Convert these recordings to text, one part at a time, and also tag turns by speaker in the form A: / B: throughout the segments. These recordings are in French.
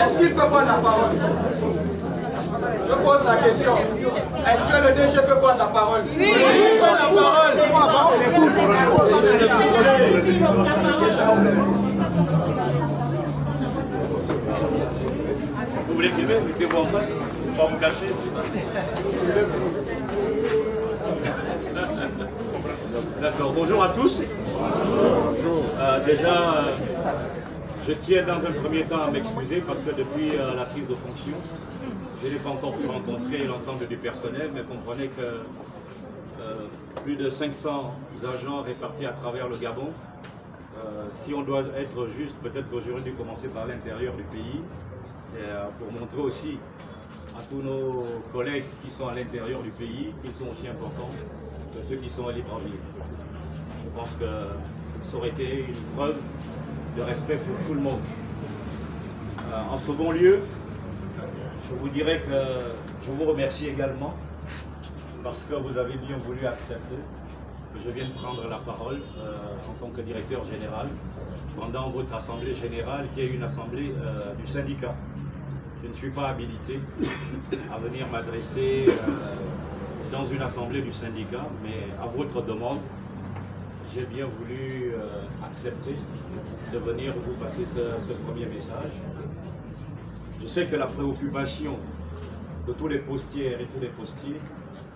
A: Est-ce qu'il peut prendre la parole? Je pose la question. Est-ce que le DG peut prendre la parole? Oui, il peut prendre la parole.
B: Vous voulez filmer? Mettez-vous en face. Pas vous cacher. D'accord. Bonjour à tous. Déjà, je tiens dans un premier temps à m'excuser parce que depuis la prise de fonction, je n'ai pas encore pu rencontrer l'ensemble du personnel, mais comprenez que plus de 500 agents répartis à travers le Gabon. Si on doit être juste, peut-être que j'aurais dû commencer par l'intérieur du pays, pour montrer aussi à tous nos collègues qui sont à l'intérieur du pays qu'ils sont aussi importants que ceux qui sont à Libreville. Je pense que ça aurait été une preuve de respect pour tout le monde. En second lieu, je vous dirais que je vous remercie également parce que vous avez bien voulu accepter que je vienne prendre la parole en tant que directeur général pendant votre assemblée générale qui est une assemblée du syndicat. Je ne suis pas habilité à venir m'adresser dans une assemblée du syndicat, mais à votre demande, j'ai bien voulu accepter de venir vous passer ce premier message. Je sais que la préoccupation de tous les postières et tous les postiers,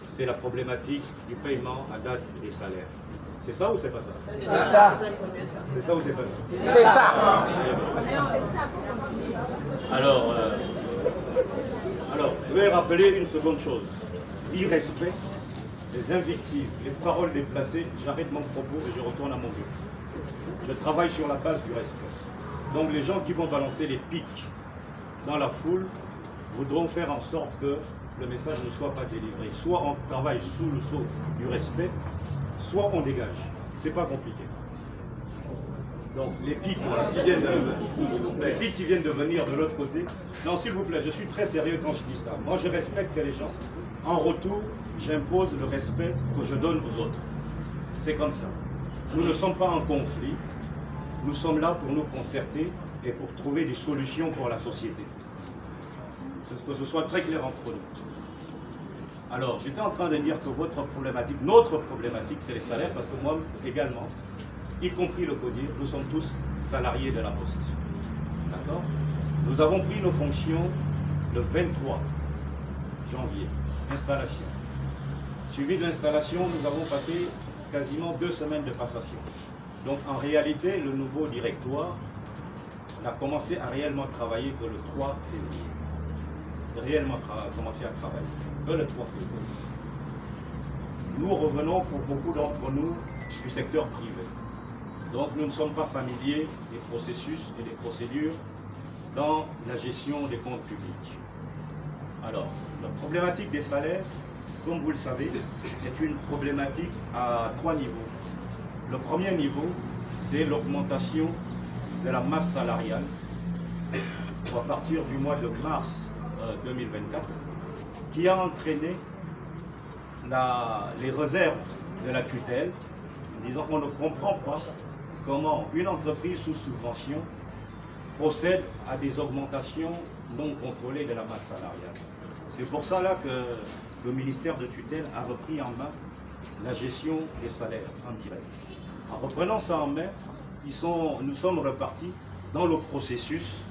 B: c'est la problématique du paiement à date des salaires. C'est ça ou c'est pas ça?
A: C'est ça.
B: C'est ça ou c'est pas ça?
A: C'est ça.
B: Alors, je vais rappeler une seconde chose. L'irrespect, les invectives, les paroles déplacées, j'arrête mon propos et je retourne à mon bureau. Je travaille sur la base du respect. Donc les gens qui vont balancer les pics dans la foule voudront faire en sorte que le message ne soit pas délivré. Soit on travaille sous le sceau du respect, soit on dégage. C'est pas compliqué. Donc les pics qui viennent de venir de l'autre côté. Non, s'il vous plaît, je suis très sérieux quand je dis ça. Moi, je respecte les gens. En retour, j'impose le respect que je donne aux autres. C'est comme ça. Nous ne sommes pas en conflit. Nous sommes là pour nous concerter et pour trouver des solutions pour la société. Que ce soit très clair entre nous. Alors, j'étais en train de dire que votre problématique, notre problématique, c'est les salaires, parce que moi également, y compris le codier, nous sommes tous salariés de la Poste. D'accord? Nous avons pris nos fonctions le 23 janvier, installation. Suivi de l'installation, nous avons passé quasiment 2 semaines de passation. Donc en réalité, le nouveau directoire n'a commencé à réellement travailler que le 3 février. Réellement commencé à travailler que le 3 février. Nous revenons pour beaucoup d'entre nous du secteur privé. Donc nous ne sommes pas familiers des processus et des procédures dans la gestion des comptes publics. Alors, la problématique des salaires, comme vous le savez, est une problématique à 3 niveaux. Le premier niveau, c'est l'augmentation de la masse salariale à partir du mois de mars 2024, qui a entraîné les réserves de la tutelle, disant qu'on ne comprend pas comment une entreprise sous subvention procède à des augmentations non contrôlées de la masse salariale. C'est pour ça là que le ministère de tutelle a repris en main la gestion des salaires en direct. En reprenant ça en main, nous sommes repartis dans le processus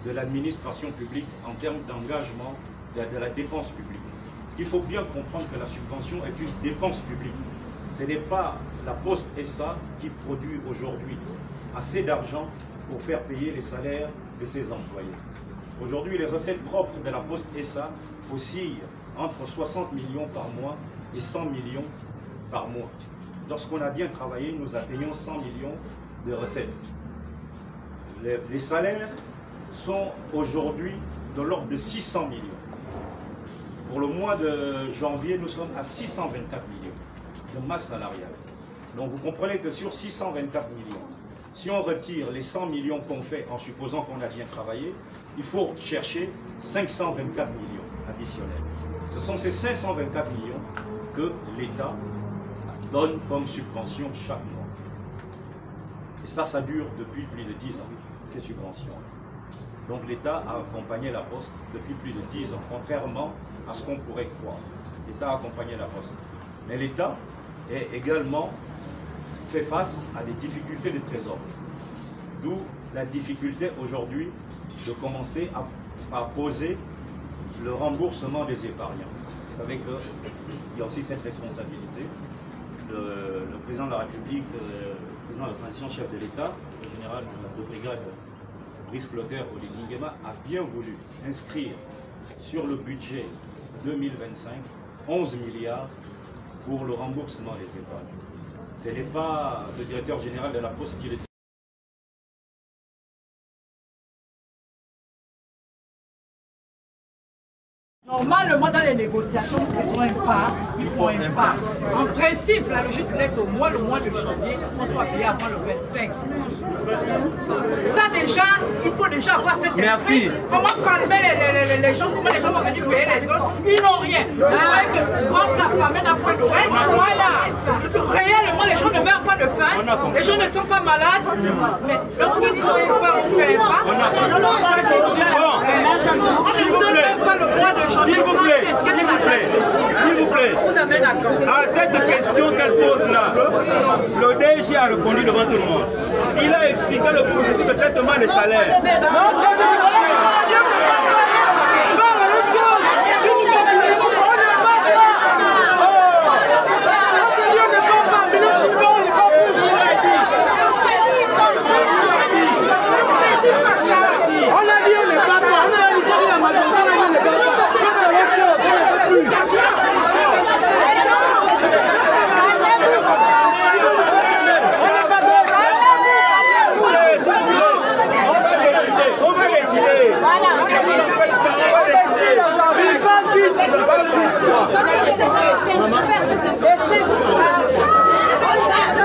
B: de l'administration publique en termes d'engagement de la dépense publique. Parce qu'il faut bien comprendre que la subvention est une dépense publique. Ce n'est pas la Poste SA qui produit aujourd'hui assez d'argent pour faire payer les salaires de ses employés. Aujourd'hui, les recettes propres de la Poste SA oscillent entre 60 millions par mois et 100 millions par mois. Lorsqu'on a bien travaillé, nous atteignons 100 millions de recettes. Les salaires sont aujourd'hui de l'ordre de 600 millions. Pour le mois de janvier, nous sommes à 624 millions de masse salariale. Donc vous comprenez que sur 624 millions, si on retire les 100 millions qu'on fait en supposant qu'on a bien travaillé, il faut chercher 524 millions additionnels. Ce sont ces 524 millions que l'État donne comme subvention chaque mois. Et ça dure depuis plus de 10 ans, ces subventions. Donc l'État a accompagné la Poste depuis plus de 10 ans, contrairement à ce qu'on pourrait croire. L'État a accompagné la Poste. Mais l'État est également fait face à des difficultés de trésorerie. D'où la difficulté aujourd'hui de commencer à poser le remboursement des épargnants. Vous savez qu'il y a aussi cette responsabilité. Le président de la République, le président de la transition, chef de l'État, le général de brigade Brice Clotaire Oligingema, a bien voulu inscrire sur le budget 2025 11 milliards pour le remboursement des épargnants. Ce n'est pas le directeur général de la Poste qui le dit.
C: Normalement, dans les négociations, il faut un pas. En principe, la logique est qu'au moins le mois de janvier, on soit payé avant le 25. Ça déjà, il faut déjà avoir cette esprit. Comment calmer les gens, comment les gens vont venir payer les autres, ils n'ont rien. Vous voyez que quand la famille n'a point d'oreille, voilà. Réellement, les gens ne meurent pas de faim, les gens ne sont pas malades, mais le président ne peut pas faire pas. On ne donne même pas le mois de janvier.
D: S'il vous plaît, à cette question qu'elle pose là, le DG a répondu devant tout le monde. Il a expliqué le processus de traitement des salaires.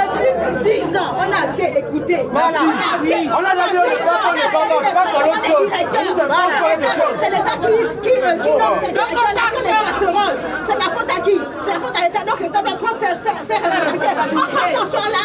E: Depuis 10 ans, on a assez écouté. Voilà. On a dit c'est l'État qui nomme ces casseroles. C'est la faute à qui? C'est la faute à l'État. Donc l'État doit prendre ses responsabilités. On passe ce soir-là.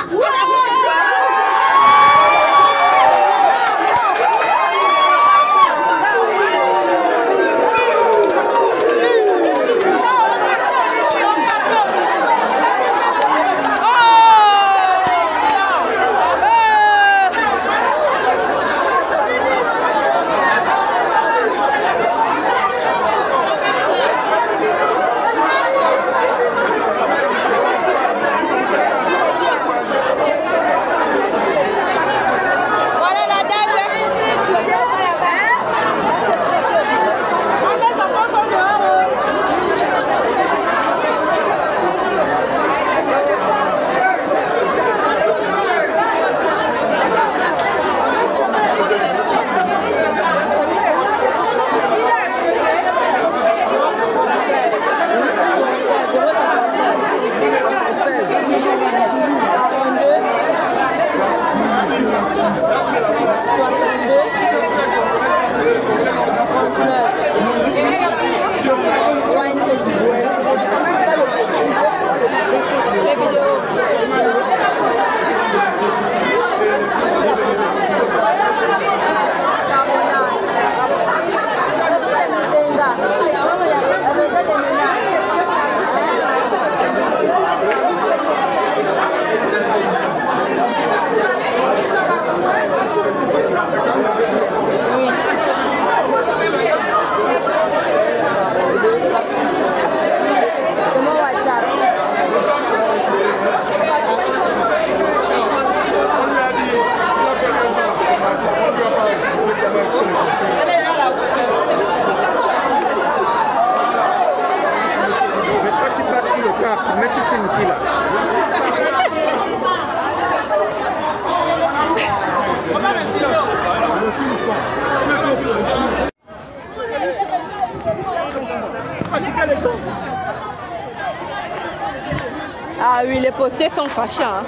F: Ah oui, les postiers sont fâchés. Hein.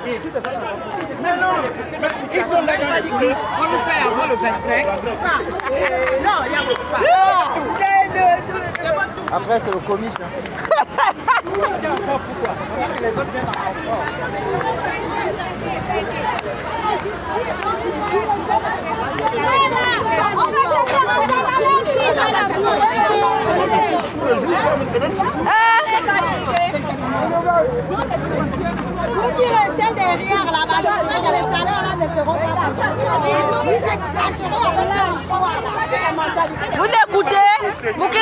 C: Ils sont là dans la cour. On nous paye avant le 25. Non, il y a pas.
G: Après, c'est le comique.
C: Pourquoi? Les autres viennent en renfort.
E: Vous qui restez derrière là-bas, les salaires là ne seront pas vous exagérez avec cette histoire là.
F: Vous écoutez, vous qui